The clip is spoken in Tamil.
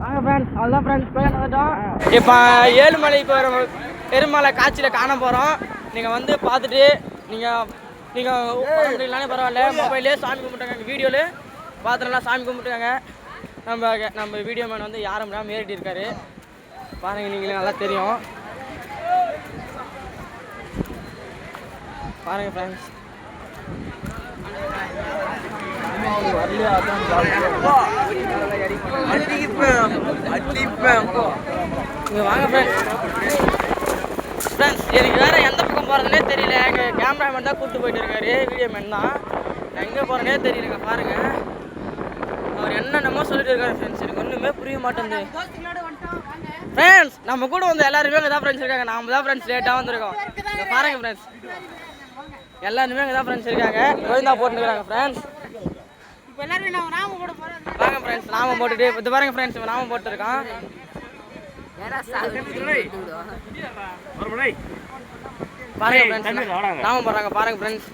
வாங்க ஃப்ரெண்ட்ஸ், அவ்வளோதான் ஃப்ரெண்ட்ஸ் போய் வந்துட்டோம். இப்போ ஏழுமலை பெருமலை காட்சியில் காண போகிறோம். நீங்கள் வந்து பார்த்துட்டு நீங்கள் முடியலானே பரவாயில்ல, மொபைல்லே சாமி கும்பிட்டுருக்காங்க, வீடியோவில் பார்த்துலாம் சாமி கும்பிட்டுருக்காங்க. நம்ம வீடியோ மேன் வந்து யாரும் இல்லாமல் ஏறிட்டு இருக்காரு பாருங்கள், நீங்களே நல்லா தெரியும் பாருங்கள் ஃப்ரெண்ட்ஸ். இங்கே வாங்க ஃப்ரெண்ட்ஸ், எனக்கு வேறு எந்த பக்கம் போகிறதுனே தெரியல. எங்கள் கேமராமேன் தான் கூப்பிட்டு போயிட்டு இருக்காரு, வீடியோ மேன் தான். நான் எங்கே போகிறேனே தெரியலங்க. பாருங்கள், அவர் என்னென்னமோ சொல்லிட்டு இருக்காரு ஃப்ரெண்ட்ஸ், எனக்கு ஒன்றுமே புரிய மாட்டேங்குது ஃப்ரெண்ட்ஸ். நம்ம கூட வந்து எல்லாருமே இங்கே தான் ஃப்ரெண்ட்ஸ் இருக்காங்க, நாம தான் ஃப்ரெண்ட்ஸ் லேட்டாக வந்திருக்கோம். இங்கே பாருங்கள் ஃப்ரெண்ட்ஸ், எல்லாருமே இங்கே தான் ஃப்ரெண்ட்ஸ் இருக்காங்க, கோவிந்தா போட்டுருக்காங்க ஃப்ரெண்ட்ஸ். வாங்க ஃப்ரெண்ட்ஸ், நாம போட்டுட்டு இது பாருங்க ஃப்ரெண்ட்ஸ், நாம போட்டுருக்கான். பாருங்க ஃப்ரெண்ட்ஸ், நாம போடுறாங்க பாருங்க ஃப்ரெண்ட்ஸ்.